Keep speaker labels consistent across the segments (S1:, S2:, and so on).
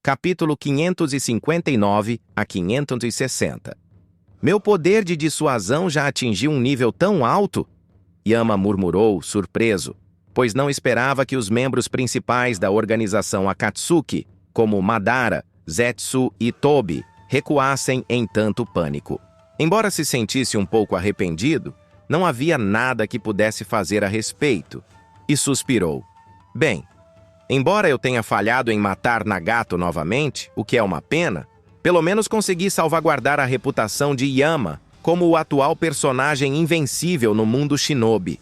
S1: capítulo 559 a 560. Meu poder de dissuasão já atingiu um nível tão alto? Yama murmurou, surpreso, pois não esperava que os membros principais da organização Akatsuki, como Madara, Zetsu e Tobi, recuassem em tanto pânico. Embora se sentisse um pouco arrependido, não havia nada que pudesse fazer a respeito, e suspirou. Bem, embora eu tenha falhado em matar Nagato novamente, o que é uma pena, pelo menos consegui salvaguardar a reputação de Yama como o atual personagem invencível no mundo shinobi.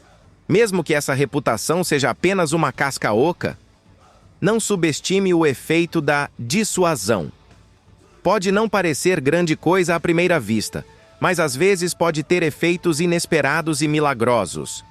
S1: Mesmo que essa reputação seja apenas uma casca oca, não subestime o efeito da dissuasão. Pode não parecer grande coisa à primeira vista, mas às vezes pode ter efeitos inesperados e milagrosos.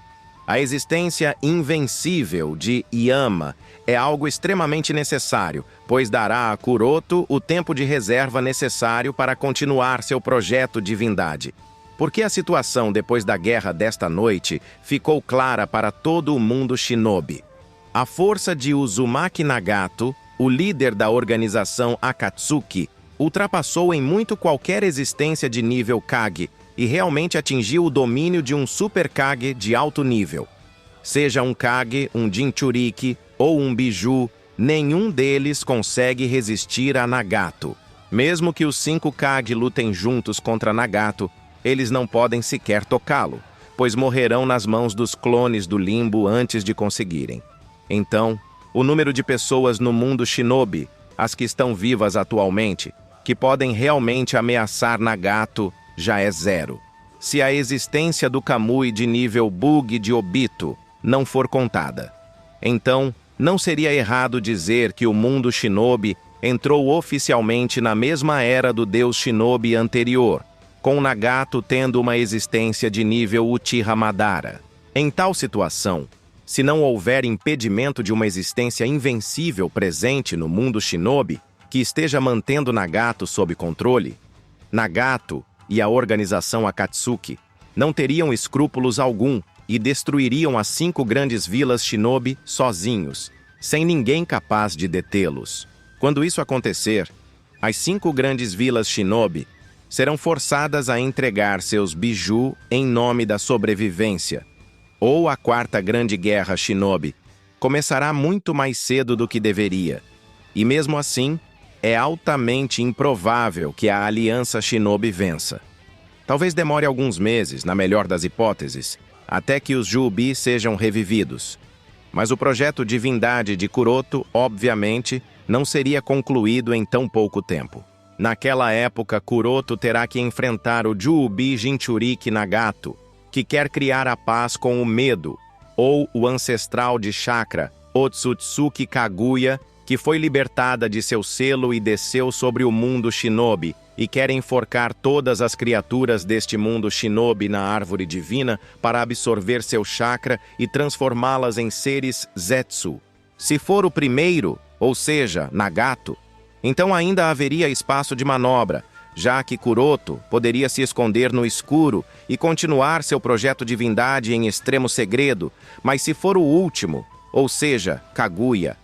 S1: A existência invencível de Yama é algo extremamente necessário, pois dará a Kuroto o tempo de reserva necessário para continuar seu projeto divindade. Porque a situação depois da guerra desta noite ficou clara para todo o mundo shinobi. A força de Uzumaki Nagato, o líder da organização Akatsuki, ultrapassou em muito qualquer existência de nível Kage e realmente atingiu o domínio de um Super Kage de alto nível. Seja um Kage, um Jinchuriki ou um Biju, nenhum deles consegue resistir a Nagato. Mesmo que os 5 Kage lutem juntos contra Nagato, eles não podem sequer tocá-lo, pois morrerão nas mãos dos clones do limbo antes de conseguirem. Então, o número de pessoas no mundo shinobi, as que estão vivas atualmente, que podem realmente ameaçar Nagato, já é 0. Se a existência do Kamui de nível Bug de Obito não for contada. Então, não seria errado dizer que o mundo shinobi entrou oficialmente na mesma era do deus shinobi anterior, com Nagato tendo uma existência de nível Uchiha Madara. Em tal situação, se não houver impedimento de uma existência invencível presente no mundo shinobi que esteja mantendo Nagato sob controle, Nagato e a organização Akatsuki não teriam escrúpulos algum e destruiriam as 5 grandes vilas shinobi sozinhos, sem ninguém capaz de detê-los. Quando isso acontecer, as 5 grandes vilas shinobi serão forçadas a entregar seus biju em nome da sobrevivência, ou a 4ª Grande Guerra Shinobi começará muito mais cedo do que deveria, e mesmo assim, é altamente improvável que a Aliança Shinobi vença. Talvez demore alguns meses, na melhor das hipóteses, até que os Jubi sejam revividos. Mas o projeto Divindade de Kuroto, obviamente, não seria concluído em tão pouco tempo. Naquela época, Kuroto terá que enfrentar o Jubi Jinchuriki Nagato, que quer criar a paz com o medo, ou o ancestral de chakra, Otsutsuki Kaguya, que foi libertada de seu selo e desceu sobre o mundo shinobi, e quer enforcar todas as criaturas deste mundo shinobi na árvore divina para absorver seu chakra e transformá-las em seres Zetsu. Se for o primeiro, ou seja, Nagato, então ainda haveria espaço de manobra, já que Kuroto poderia se esconder no escuro e continuar seu projeto divindade em extremo segredo, mas se for o último, ou seja, Kaguya,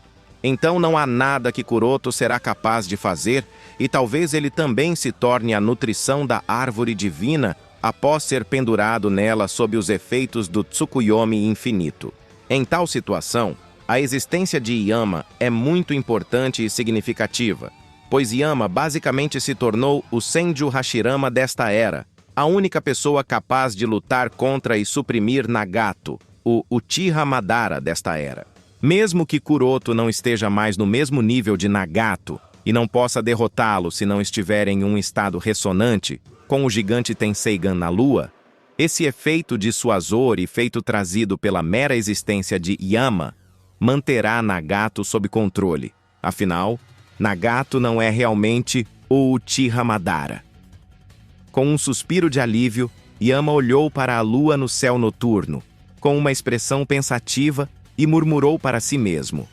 S1: então não há nada que Kuroto será capaz de fazer e talvez ele também se torne a nutrição da árvore divina após ser pendurado nela sob os efeitos do Tsukuyomi infinito. Em tal situação, a existência de Yama é muito importante e significativa, pois Yama basicamente se tornou o Senju Hashirama desta era, a única pessoa capaz de lutar contra e suprimir Nagato, o Uchiha Madara desta era. Mesmo que Kuroto não esteja mais no mesmo nível de Nagato e não possa derrotá-lo se não estiver em um estado ressonante, com o gigante Tenseigan na Lua, esse efeito dissuasor e feito trazido pela mera existência de Yama manterá Nagato sob controle. Afinal, Nagato não é realmente o Uchiha Madara. Com um suspiro de alívio, Yama olhou para a lua no céu noturno, com uma expressão pensativa, e murmurou para si mesmo.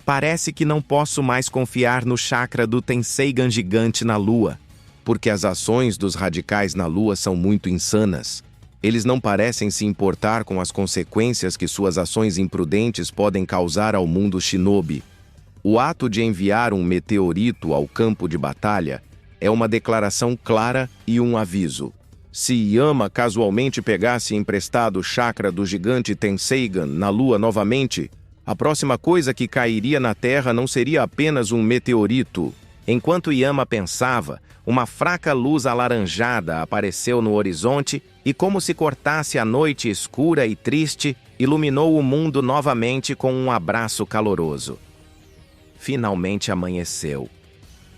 S1: Parece que não posso mais confiar no chakra do Tenseigan gigante na lua, porque as ações dos radicais na lua são muito insanas. Eles não parecem se importar com as consequências que suas ações imprudentes podem causar ao mundo shinobi. O ato de enviar um meteorito ao campo de batalha é uma declaração clara e um aviso. Se Yama casualmente pegasse emprestado o chakra do gigante Tenseigan na Lua novamente, a próxima coisa que cairia na Terra não seria apenas um meteorito. Enquanto Yama pensava, uma fraca luz alaranjada apareceu no horizonte e, como se cortasse a noite escura e triste, iluminou o mundo novamente com um abraço caloroso. Finalmente amanheceu,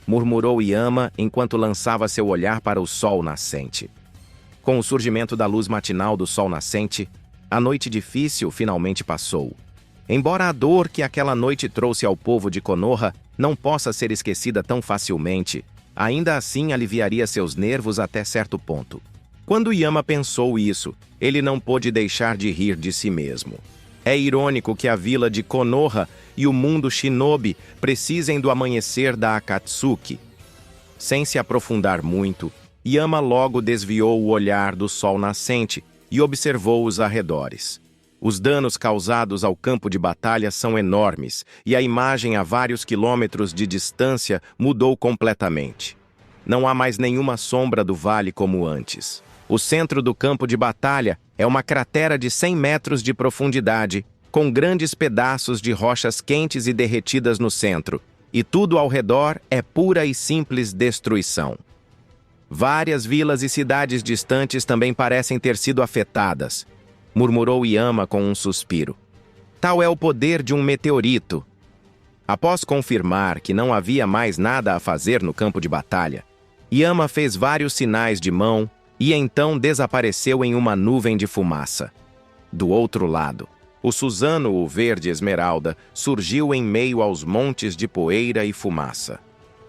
S1: murmurou Yama enquanto lançava seu olhar para o sol nascente. Com o surgimento da luz matinal do sol nascente, a noite difícil finalmente passou. Embora a dor que aquela noite trouxe ao povo de Konoha não possa ser esquecida tão facilmente, ainda assim aliviaria seus nervos até certo ponto. Quando Yama pensou isso, ele não pôde deixar de rir de si mesmo. É irônico que a vila de Konoha e o mundo shinobi precisem do amanhecer da Akatsuki. Sem se aprofundar muito, Yama logo desviou o olhar do sol nascente e observou os arredores. Os danos causados ao campo de batalha são enormes e a imagem a vários quilômetros de distância mudou completamente. Não há mais nenhuma sombra do vale como antes. O centro do campo de batalha é uma cratera de 100 metros de profundidade, com grandes pedaços de rochas quentes e derretidas no centro, e tudo ao redor é pura e simples destruição. Várias vilas e cidades distantes também parecem ter sido afetadas, murmurou Yama com um suspiro. Tal é o poder de um meteorito. Após confirmar que não havia mais nada a fazer no campo de batalha, Yama fez vários sinais de mão e então desapareceu em uma nuvem de fumaça. Do outro lado, o Suzano, o verde esmeralda, surgiu em meio aos montes de poeira e fumaça.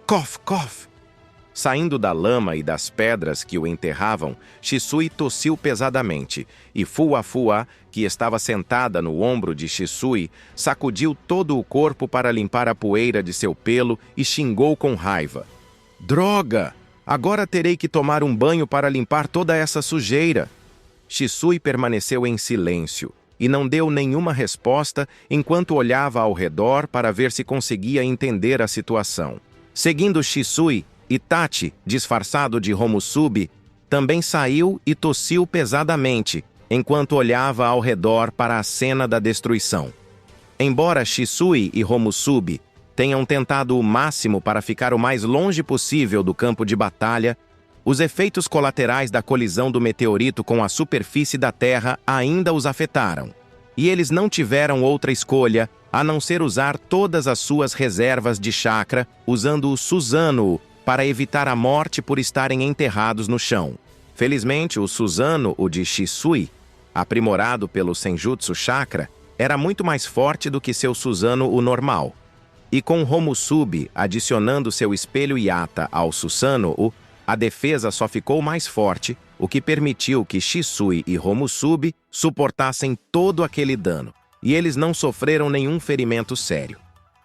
S1: Cof, cof! Saindo da lama e das pedras que o enterravam, Shisui tossiu pesadamente, e Fua, que estava sentada no ombro de Shisui, sacudiu todo o corpo para limpar a poeira de seu pelo e xingou com raiva. Droga! Agora terei que tomar um banho para limpar toda essa sujeira. Shisui permaneceu em silêncio e não deu nenhuma resposta enquanto olhava ao redor para ver se conseguia entender a situação. Seguindo Shisui, Itachi, disfarçado de Homusubi, também saiu e tossiu pesadamente, enquanto olhava ao redor para a cena da destruição. Embora Shisui e Homusubi tenham tentado o máximo para ficar o mais longe possível do campo de batalha, os efeitos colaterais da colisão do meteorito com a superfície da Terra ainda os afetaram, e eles não tiveram outra escolha a não ser usar todas as suas reservas de chakra, usando o Susanoo para evitar a morte por estarem enterrados no chão. Felizmente, o Susanoo, o de Shisui, aprimorado pelo Senjutsu Chakra, era muito mais forte do que seu Susanoo, o normal. E com Homusubi adicionando seu espelho Yata ao Susanoo, a defesa só ficou mais forte, o que permitiu que Shisui e Homusubi suportassem todo aquele dano, e eles não sofreram nenhum ferimento sério.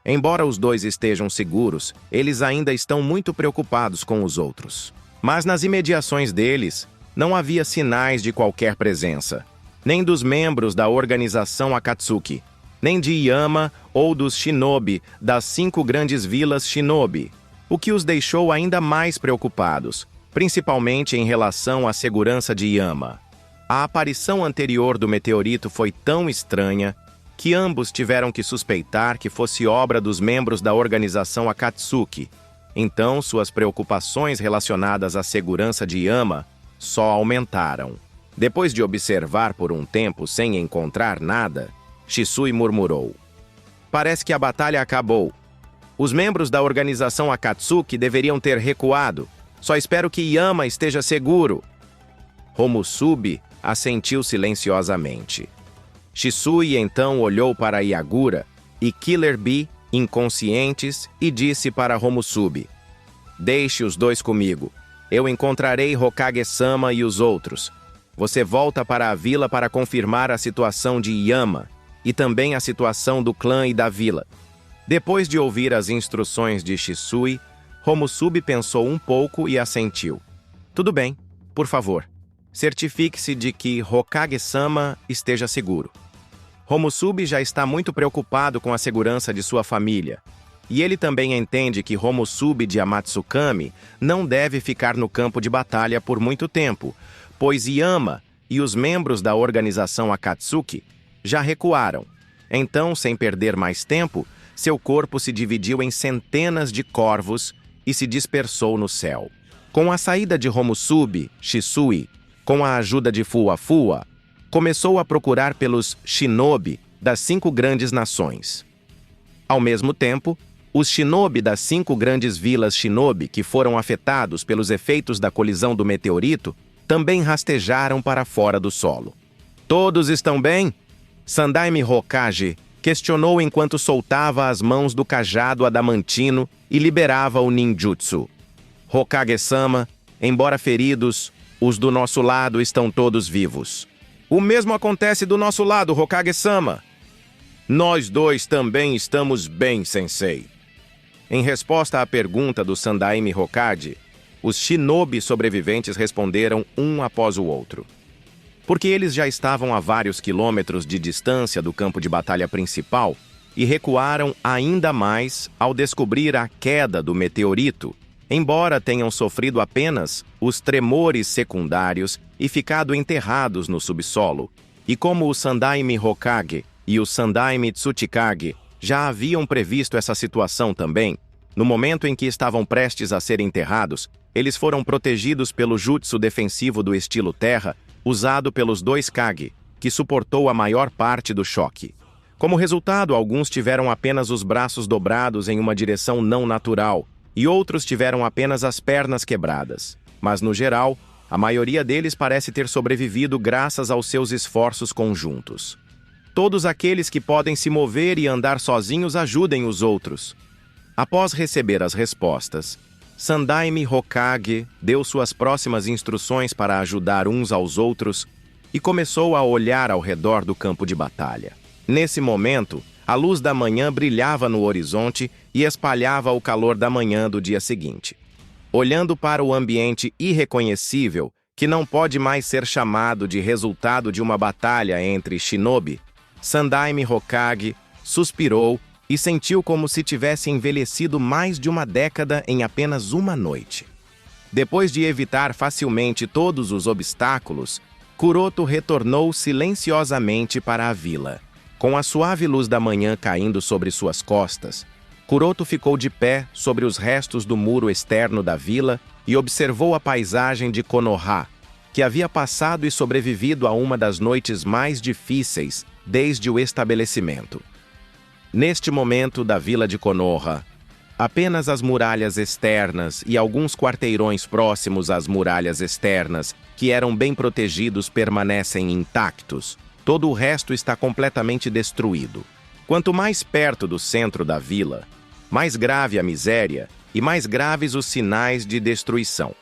S1: Embora os dois estejam seguros, eles ainda estão muito preocupados com os outros. Mas nas imediações deles, não havia sinais de qualquer presença, nem dos membros da organização Akatsuki, nem de Yama ou dos shinobi das 5 grandes vilas shinobi, o que os deixou ainda mais preocupados, principalmente em relação à segurança de Yama. A aparição anterior do meteorito foi tão estranha que ambos tiveram que suspeitar que fosse obra dos membros da organização Akatsuki. Então, suas preocupações relacionadas à segurança de Yama só aumentaram. Depois de observar por um tempo sem encontrar nada, Shisui murmurou. Parece que a batalha acabou. Os membros da organização Akatsuki deveriam ter recuado. Só espero que Yama esteja seguro. Homusubi assentiu silenciosamente. Shisui então olhou para Yagura e Killer Bee, inconscientes, e disse para Homusubi: Deixe os dois comigo. Eu encontrarei Hokage-sama e os outros. Você volta para a vila para confirmar a situação de Yama e também a situação do clã e da vila. Depois de ouvir as instruções de Shisui, Homusubi pensou um pouco e assentiu. Tudo bem, por favor. Certifique-se de que Hokage-sama esteja seguro. Homusubi já está muito preocupado com a segurança de sua família. E ele também entende que Homusubi de Amatsukami não deve ficar no campo de batalha por muito tempo, pois Yama e os membros da organização Akatsuki já recuaram. Então, sem perder mais tempo, seu corpo se dividiu em centenas de corvos e se dispersou no céu. Com a saída de Homusubi, Shisui, com a ajuda de Fuwa, começou a procurar pelos shinobi das 5 grandes nações. Ao mesmo tempo, os shinobi das 5 grandes vilas shinobi que foram afetados pelos efeitos da colisão do meteorito também rastejaram para fora do solo. Todos estão bem? Sandaime Hokage questionou enquanto soltava as mãos do cajado adamantino e liberava o ninjutsu. Hokage-sama, embora feridos, os do nosso lado estão todos vivos. O mesmo acontece do nosso lado, Hokage-sama. Nós dois também estamos bem, sensei. Em resposta à pergunta do Sandaime Hokage, os shinobi sobreviventes responderam um após o outro. Porque eles já estavam a vários quilômetros de distância do campo de batalha principal e recuaram ainda mais ao descobrir a queda do meteorito, embora tenham sofrido apenas os tremores secundários e ficado enterrados no subsolo. E como o Sandaime Hokage e o Sandaime Tsuchikage já haviam previsto essa situação também, no momento em que estavam prestes a ser enterrados, eles foram protegidos pelo jutsu defensivo do estilo terra, usado pelos 2 Kage, que suportou a maior parte do choque. Como resultado, alguns tiveram apenas os braços dobrados em uma direção não natural, e outros tiveram apenas as pernas quebradas. Mas, no geral, a maioria deles parece ter sobrevivido graças aos seus esforços conjuntos. Todos aqueles que podem se mover e andar sozinhos ajudem os outros. Após receber as respostas, Sandaime Hokage deu suas próximas instruções para ajudar uns aos outros e começou a olhar ao redor do campo de batalha. Nesse momento, a luz da manhã brilhava no horizonte e espalhava o calor da manhã do dia seguinte. Olhando para o ambiente irreconhecível, que não pode mais ser chamado de resultado de uma batalha entre shinobi, Sandaime Hokage suspirou e sentiu como se tivesse envelhecido mais de uma década em apenas uma noite. Depois de evitar facilmente todos os obstáculos, Kuroto retornou silenciosamente para a vila. Com a suave luz da manhã caindo sobre suas costas, Kuroto ficou de pé sobre os restos do muro externo da vila e observou a paisagem de Konoha, que havia passado e sobrevivido a uma das noites mais difíceis desde o estabelecimento. Neste momento da vila de Konoha, apenas as muralhas externas e alguns quarteirões próximos às muralhas externas, que eram bem protegidos, permanecem intactos. Todo o resto está completamente destruído. Quanto mais perto do centro da vila, mais grave a miséria e mais graves os sinais de destruição.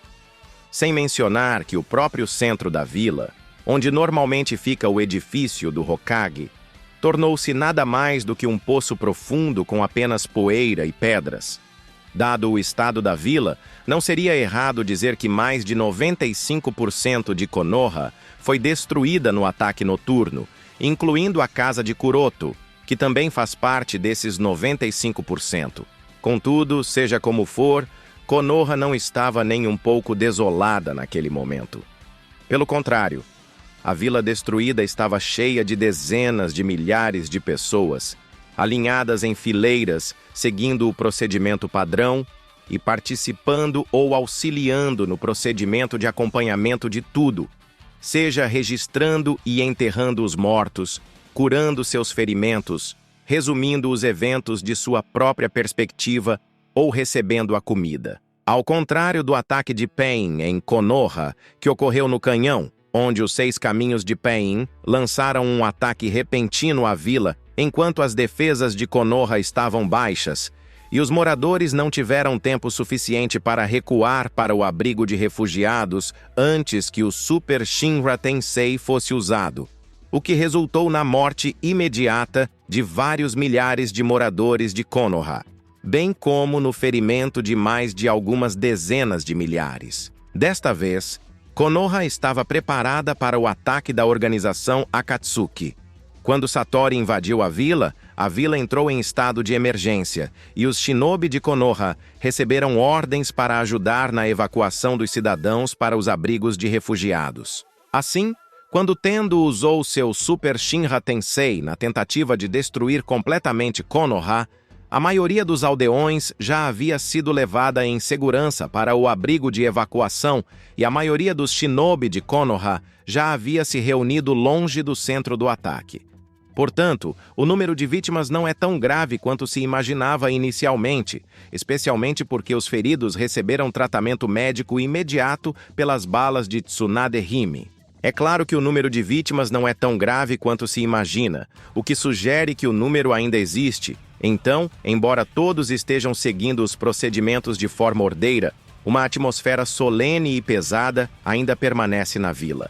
S1: Sem mencionar que o próprio centro da vila, onde normalmente fica o edifício do Hokage, tornou-se nada mais do que um poço profundo com apenas poeira e pedras. Dado o estado da vila, não seria errado dizer que mais de 95% de Konoha foi destruída no ataque noturno, incluindo a casa de Kuroto, que também faz parte desses 95%. Contudo, seja como for, Konoha não estava nem um pouco desolada naquele momento. Pelo contrário, a vila destruída estava cheia de dezenas de milhares de pessoas, alinhadas em fileiras, seguindo o procedimento padrão e participando ou auxiliando no procedimento de acompanhamento de tudo, seja registrando e enterrando os mortos, curando seus ferimentos, resumindo os eventos de sua própria perspectiva ou recebendo a comida. Ao contrário do ataque de Pain em Konoha, que ocorreu no canhão, onde os 6 caminhos de Pain lançaram um ataque repentino à vila enquanto as defesas de Konoha estavam baixas, e os moradores não tiveram tempo suficiente para recuar para o abrigo de refugiados antes que o Super Shinra Tensei fosse usado, o que resultou na morte imediata de vários milhares de moradores de Konoha, bem como no ferimento de mais de algumas dezenas de milhares. Desta vez, Konoha estava preparada para o ataque da organização Akatsuki. Quando Satori invadiu a vila, a vila entrou em estado de emergência e os shinobi de Konoha receberam ordens para ajudar na evacuação dos cidadãos para os abrigos de refugiados. Assim, quando Tendo usou seu Super Shinra Tensei na tentativa de destruir completamente Konoha, a maioria dos aldeões já havia sido levada em segurança para o abrigo de evacuação e a maioria dos shinobi de Konoha já havia se reunido longe do centro do ataque. Portanto, o número de vítimas não é tão grave quanto se imaginava inicialmente, especialmente porque os feridos receberam tratamento médico imediato pelas balas de Tsunade Hime. É claro que o número de vítimas não é tão grave quanto se imagina, o que sugere que o número ainda existe. Então, embora todos estejam seguindo os procedimentos de forma ordeira, uma atmosfera solene e pesada ainda permanece na vila.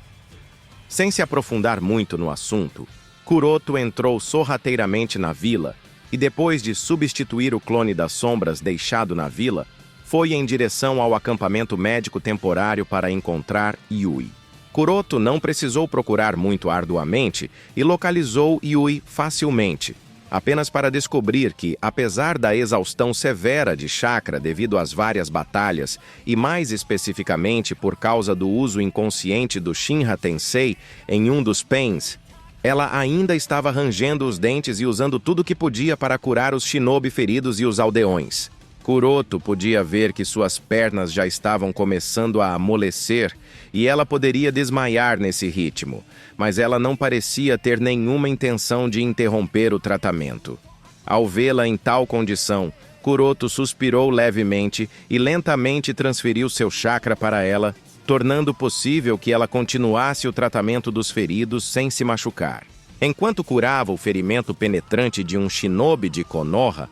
S1: Sem se aprofundar muito no assunto, Kuroto entrou sorrateiramente na vila e, depois de substituir o clone das sombras deixado na vila, foi em direção ao acampamento médico temporário para encontrar Yui. Kuroto não precisou procurar muito arduamente e localizou Yui facilmente, apenas para descobrir que, apesar da exaustão severa de chakra devido às várias batalhas, e mais especificamente por causa do uso inconsciente do Shinra Tensei em um dos pains, ela ainda estava rangendo os dentes e usando tudo que podia para curar os shinobi feridos e os aldeões. Kuroto podia ver que suas pernas já estavam começando a amolecer e ela poderia desmaiar nesse ritmo, mas ela não parecia ter nenhuma intenção de interromper o tratamento. Ao vê-la em tal condição, Kuroto suspirou levemente e lentamente transferiu seu chakra para ela, tornando possível que ela continuasse o tratamento dos feridos sem se machucar. Enquanto curava o ferimento penetrante de um shinobi de Konoha,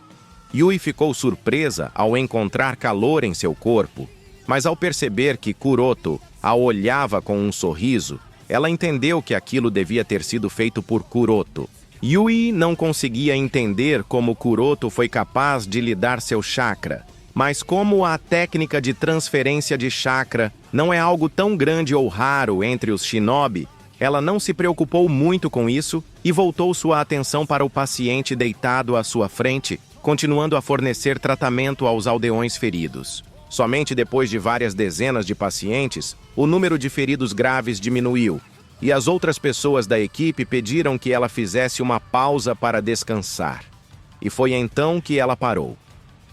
S1: Yui ficou surpresa ao encontrar calor em seu corpo, mas ao perceber que Kuroto a olhava com um sorriso, ela entendeu que aquilo devia ter sido feito por Kuroto. Yui não conseguia entender como Kuroto foi capaz de lhe dar seu chakra, mas como a técnica de transferência de chakra não é algo tão grande ou raro entre os shinobi, ela não se preocupou muito com isso e voltou sua atenção para o paciente deitado à sua frente, continuando a fornecer tratamento aos aldeões feridos. Somente depois de várias dezenas de pacientes, o número de feridos graves diminuiu, e as outras pessoas da equipe pediram que ela fizesse uma pausa para descansar. E foi então que ela parou.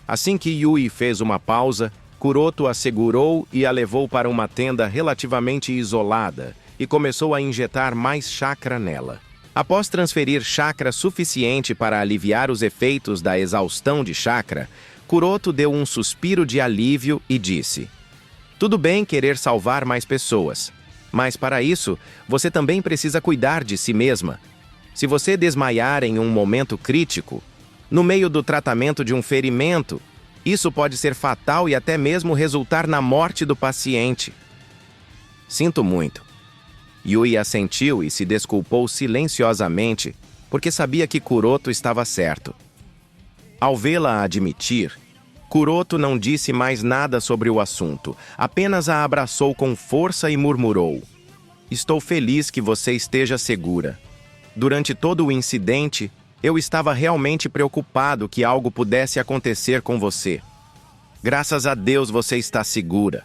S1: Assim que Yui fez uma pausa, Kuroto a segurou e a levou para uma tenda relativamente isolada e começou a injetar mais chakra nela. Após transferir chakra suficiente para aliviar os efeitos da exaustão de chakra, Kuroto deu um suspiro de alívio e disse: "Tudo bem querer salvar mais pessoas, mas para isso, você também precisa cuidar de si mesma. Se você desmaiar em um momento crítico, no meio do tratamento de um ferimento, isso pode ser fatal e até mesmo resultar na morte do paciente." "Sinto muito." Yui assentiu e se desculpou silenciosamente, porque sabia que Kuroto estava certo. Ao vê-la admitir, Kuroto não disse mais nada sobre o assunto, apenas a abraçou com força e murmurou: "Estou feliz que você esteja segura. Durante todo o incidente, eu estava realmente preocupado que algo pudesse acontecer com você. Graças a Deus você está segura."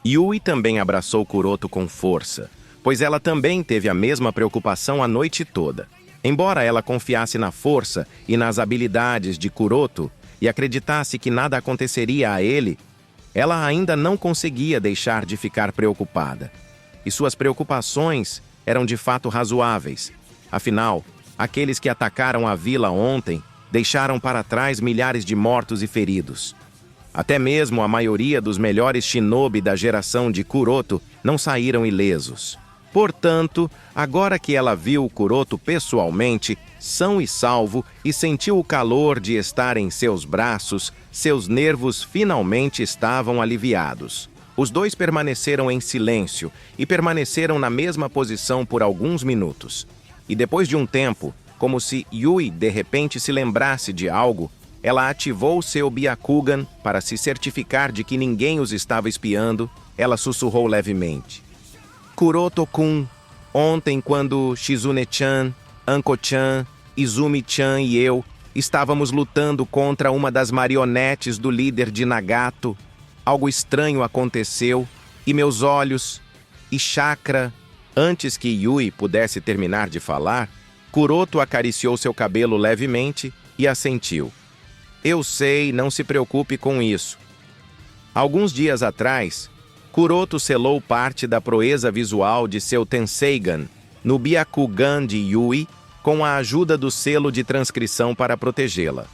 S1: Yui também abraçou Kuroto com força, pois ela também teve a mesma preocupação a noite toda. Embora ela confiasse na força e nas habilidades de Kuroto e acreditasse que nada aconteceria a ele, ela ainda não conseguia deixar de ficar preocupada. E suas preocupações eram de fato razoáveis. Afinal, aqueles que atacaram a vila ontem deixaram para trás milhares de mortos e feridos. Até mesmo a maioria dos melhores shinobi da geração de Kuroto não saíram ilesos. Portanto, agora que ela viu Kuroto pessoalmente, são e salvo, e sentiu o calor de estar em seus braços, seus nervos finalmente estavam aliviados. Os dois permaneceram em silêncio e permaneceram na mesma posição por alguns minutos. E depois de um tempo, como se Yui de repente se lembrasse de algo, ela ativou seu Byakugan para se certificar de que ninguém os estava espiando. Ela sussurrou levemente: "Kuroto-kun, ontem quando Shizune-chan, Anko-chan Izumi-chan e eu estávamos lutando contra uma das marionetes do líder de Nagato. Algo estranho aconteceu e meus olhos e chakra... Antes que Yui pudesse terminar de falar, Kuroto acariciou seu cabelo levemente e assentiu. Eu sei, não se preocupe com isso. Alguns dias atrás, Kuroto selou parte da proeza visual de seu Tenseigan no Byakugan de Yui com a ajuda do selo de transcrição para protegê-la.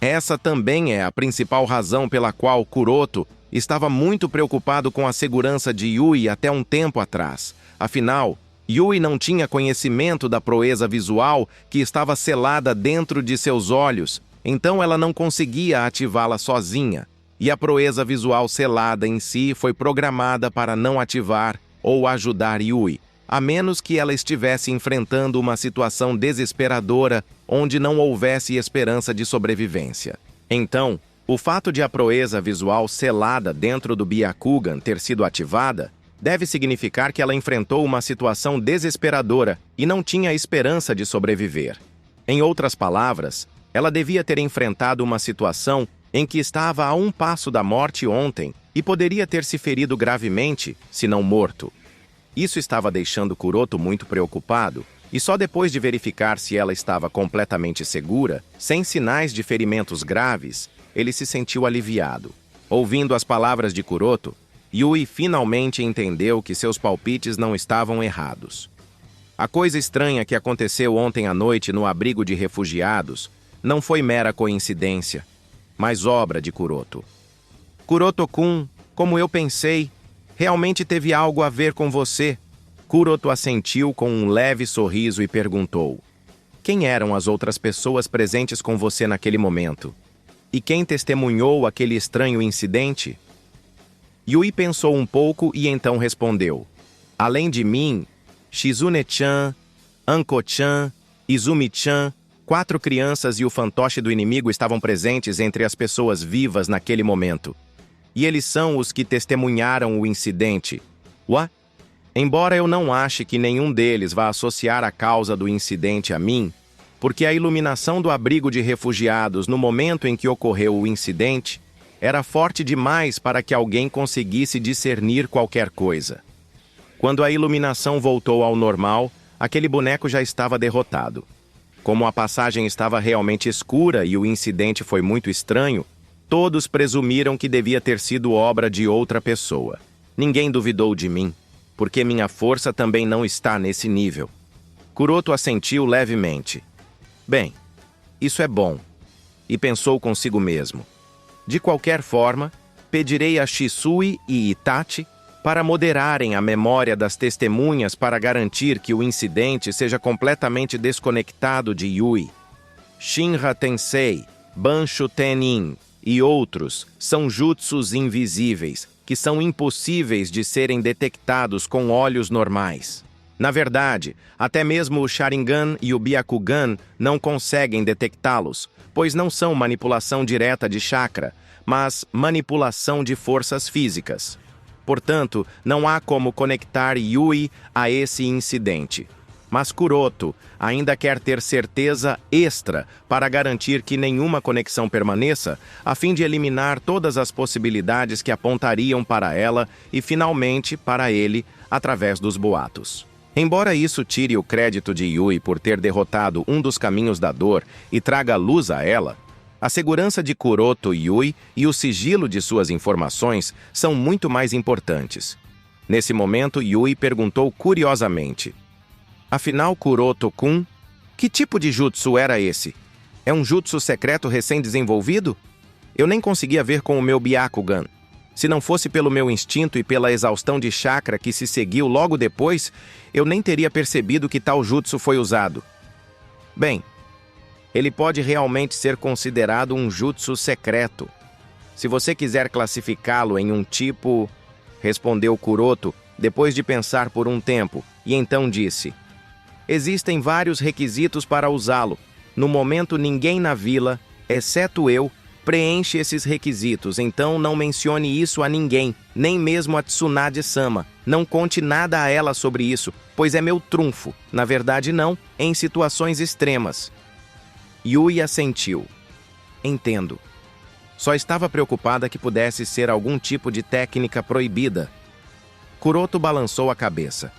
S1: Essa também é a principal razão pela qual Kuroto estava muito preocupado com a segurança de Yui até um tempo atrás. Afinal, Yui não tinha conhecimento da proeza visual que estava selada dentro de seus olhos, então ela não conseguia ativá-la sozinha. E a proeza visual selada em si foi programada para não ativar ou ajudar Yui, a menos que ela estivesse enfrentando uma situação desesperadora onde não houvesse esperança de sobrevivência. Então, o fato de a proeza visual selada dentro do Byakugan ter sido ativada deve significar que ela enfrentou uma situação desesperadora e não tinha esperança de sobreviver. Em outras palavras, ela devia ter enfrentado uma situação em que estava a um passo da morte ontem e poderia ter se ferido gravemente, se não morto. Isso estava deixando Kuroto muito preocupado, e só depois de verificar se ela estava completamente segura, sem sinais de ferimentos graves, ele se sentiu aliviado. Ouvindo as palavras de Kuroto, Yui finalmente entendeu que seus palpites não estavam errados. A coisa estranha que aconteceu ontem à noite no abrigo de refugiados não foi mera coincidência, mas obra de Kuroto. Kuroto-kun, como eu pensei, realmente teve algo a ver com você. Kuroto assentiu com um leve sorriso e perguntou: quem eram as outras pessoas presentes com você naquele momento? E quem testemunhou aquele estranho incidente? Yui pensou um pouco e então respondeu: além de mim, Shizune-chan, Anko-chan, Izumi-chan, 4 crianças e o fantoche do inimigo estavam presentes entre as pessoas vivas naquele momento. E eles são os que testemunharam o incidente. What? Embora eu não ache que nenhum deles vá associar a causa do incidente a mim, porque a iluminação do abrigo de refugiados no momento em que ocorreu o incidente era forte demais para que alguém conseguisse discernir qualquer coisa. Quando a iluminação voltou ao normal, aquele boneco já estava derrotado. Como a passagem estava realmente escura e o incidente foi muito estranho, todos presumiram que devia ter sido obra de outra pessoa. Ninguém duvidou de mim, porque minha força também não está nesse nível. Kuroto assentiu levemente. Bem, isso é bom. E pensou consigo mesmo. De qualquer forma, pedirei a Shisui e Itachi para moderarem a memória das testemunhas para garantir que o incidente seja completamente desconectado de Yui. Shinra Tensei, Banshu Tenin e outros são jutsus invisíveis, que são impossíveis de serem detectados com olhos normais. Na verdade, até mesmo o Sharingan e o Byakugan não conseguem detectá-los, pois não são manipulação direta de chakra, mas manipulação de forças físicas. Portanto, não há como conectar Yui a esse incidente. Mas Kuroto ainda quer ter certeza extra para garantir que nenhuma conexão permaneça, a fim de eliminar todas as possibilidades que apontariam para ela e, finalmente, para ele, através dos boatos. Embora isso tire o crédito de Yui por ter derrotado um dos caminhos da dor e traga luz a ela, a segurança de Kuroto Yui e o sigilo de suas informações são muito mais importantes. Nesse momento, Yui perguntou curiosamente: afinal, Kuroto-kun, que tipo de jutsu era esse? É um jutsu secreto recém-desenvolvido? Eu nem conseguia ver com o meu Byakugan. Se não fosse pelo meu instinto e pela exaustão de chakra que se seguiu logo depois, eu nem teria percebido que tal jutsu foi usado. Bem, ele pode realmente ser considerado um jutsu secreto. Se você quiser classificá-lo em um tipo... Respondeu Kuroto, depois de pensar por um tempo, e então disse: existem vários requisitos para usá-lo. No momento, ninguém na vila, exceto eu, preenche esses requisitos, então não mencione isso a ninguém, nem mesmo a Tsunade-sama. Não conte nada a ela sobre isso, pois é meu trunfo. Na verdade, não, em situações extremas. Yui assentiu. Entendo. Só estava preocupada que pudesse ser algum tipo de técnica proibida. Kuroto balançou a cabeça.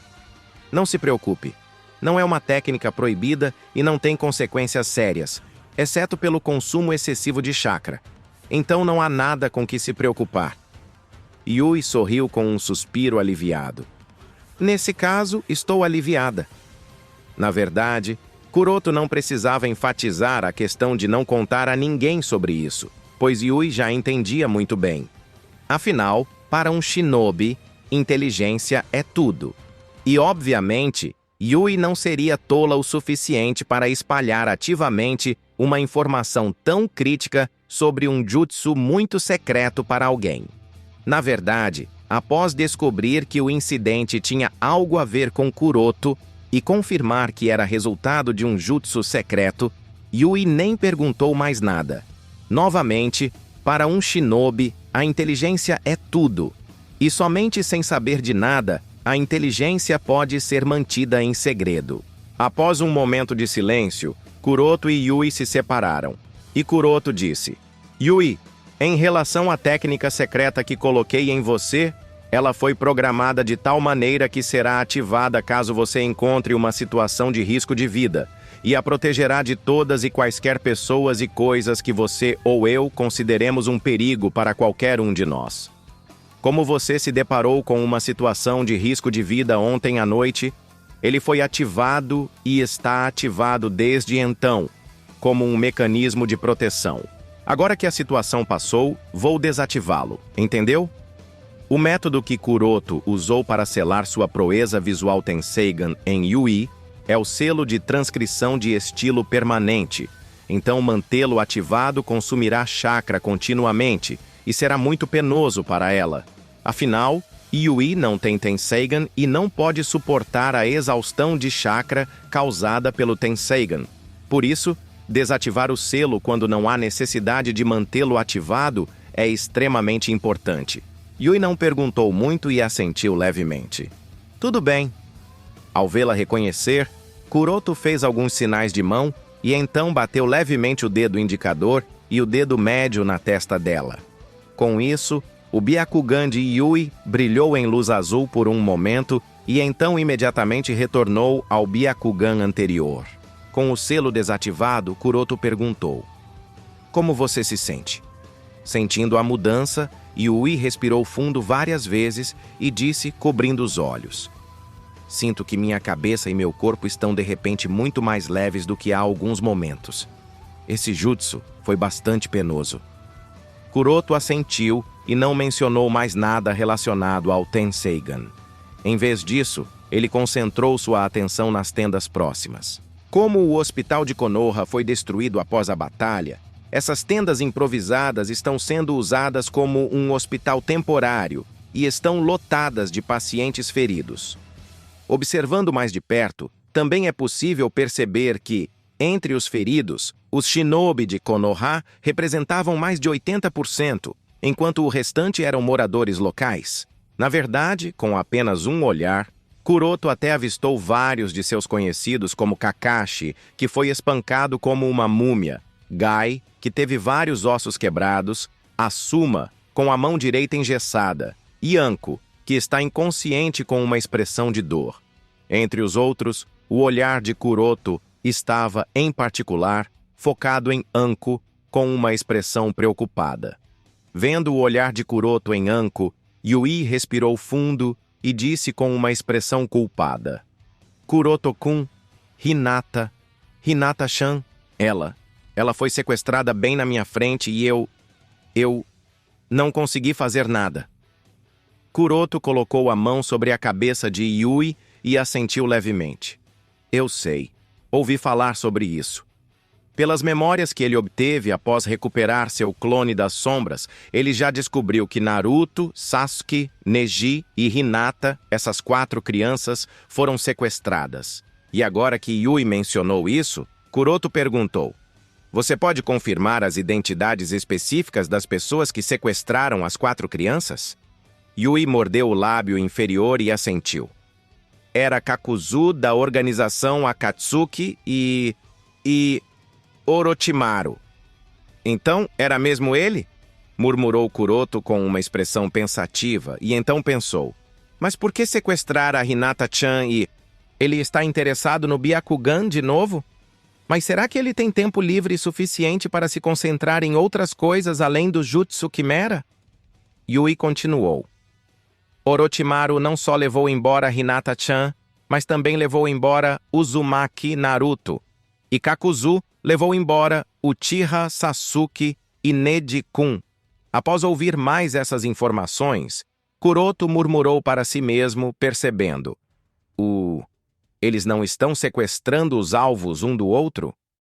S1: Não se preocupe. Não é uma técnica proibida e não tem consequências sérias, exceto pelo consumo excessivo de chakra. Então não há nada com que se preocupar. Yui sorriu com um suspiro aliviado. Nesse caso, estou aliviada. Na verdade, Kuroto não precisava enfatizar a questão de não contar a ninguém sobre isso, pois Yui já entendia muito bem. Afinal, para um shinobi, inteligência é tudo. E, obviamente, Yui não seria tola o suficiente para espalhar ativamente uma informação tão crítica sobre um jutsu muito secreto para alguém. Na verdade, após descobrir que o incidente tinha algo a ver com Kuroto e confirmar que era resultado de um jutsu secreto, Yui nem perguntou mais nada. Novamente, para um shinobi, a inteligência é tudo. E somente sem saber de nada, a inteligência pode ser mantida em segredo. Após um momento de silêncio, Kuroto e Yui se separaram. E Kuroto disse: Yui, em relação à técnica secreta que coloquei em você, ela foi programada de tal maneira que será ativada caso você encontre uma situação de risco de vida, e a protegerá de todas e quaisquer pessoas e coisas que você ou eu consideremos um perigo para qualquer um de nós. Como você se deparou com uma situação de risco de vida ontem à noite, ele foi ativado e está ativado desde então, como um mecanismo de proteção. Agora que a situação passou, vou desativá-lo, entendeu? O método que Kuroto usou para selar sua proeza visual Tenseigan em Yui é o selo de transcrição de estilo permanente, então mantê-lo ativado consumirá chakra continuamente, e será muito penoso para ela. Afinal, Yui não tem Tenseigan e não pode suportar a exaustão de chakra causada pelo Tenseigan. Por isso, desativar o selo quando não há necessidade de mantê-lo ativado é extremamente importante. Yui não perguntou muito e assentiu levemente. Tudo bem. Ao vê-la reconhecer, Kuroto fez alguns sinais de mão e então bateu levemente o dedo indicador e o dedo médio na testa dela. Com isso, o Byakugan de Yui brilhou em luz azul por um momento e então imediatamente retornou ao Byakugan anterior. Com o selo desativado, Kuroto perguntou: Como você se sente? Sentindo a mudança, Yui respirou fundo várias vezes e disse, cobrindo os olhos: Sinto que minha cabeça e meu corpo estão de repente muito mais leves do que há alguns momentos. Esse jutsu foi bastante penoso. Kuroto assentiu e não mencionou mais nada relacionado ao Tenseigan. Em vez disso, ele concentrou sua atenção nas tendas próximas. Como o hospital de Konoha foi destruído após a batalha, essas tendas improvisadas estão sendo usadas como um hospital temporário e estão lotadas de pacientes feridos. Observando mais de perto, também é possível perceber que, entre os feridos, os shinobi de Konoha representavam mais de 80%, enquanto o restante eram moradores locais. Na verdade, com apenas um olhar, Kuroto até avistou vários de seus conhecidos como Kakashi, que foi espancado como uma múmia, Gai, que teve vários ossos quebrados, Asuma, com a mão direita engessada, e Anko, que está inconsciente com uma expressão de dor. Entre os outros, o olhar de Kuroto estava, em particular, focado em Anko, com uma expressão preocupada. Vendo o olhar de Kuroto em Anko, Yui respirou fundo e disse com uma expressão culpada: Kuroto-kun, Hinata-chan, ela foi sequestrada bem na minha frente e eu não consegui fazer nada. Kuroto colocou a mão sobre a cabeça de Yui e assentiu levemente. Eu sei. Ouvi falar sobre isso. Pelas memórias que ele obteve após recuperar seu clone das sombras, ele já descobriu que Naruto, Sasuke, Neji e Hinata, essas 4 crianças, foram sequestradas. E agora que Yui mencionou isso, Kuroto perguntou: Você pode confirmar as identidades específicas das pessoas que sequestraram as 4 crianças? Yui mordeu o lábio inferior e assentiu. Era Kakuzu da organização Akatsuki e... Orochimaru. Então, era mesmo ele? Murmurou Kuroto com uma expressão pensativa, e então pensou: mas por que sequestrar a Hinata-chan e... ele está interessado no Byakugan de novo? Mas será que ele tem tempo livre suficiente para se concentrar em outras coisas além do Jutsu Quimera? Yui continuou. Orochimaru não só levou embora Hinata-chan, mas também levou embora Uzumaki Naruto, e Kakuzu levou embora Uchiha Sasuke e Neji-kun. Após ouvir mais essas informações, Kuroto murmurou para si mesmo, percebendo: eles não estão sequestrando os alvos um do outro?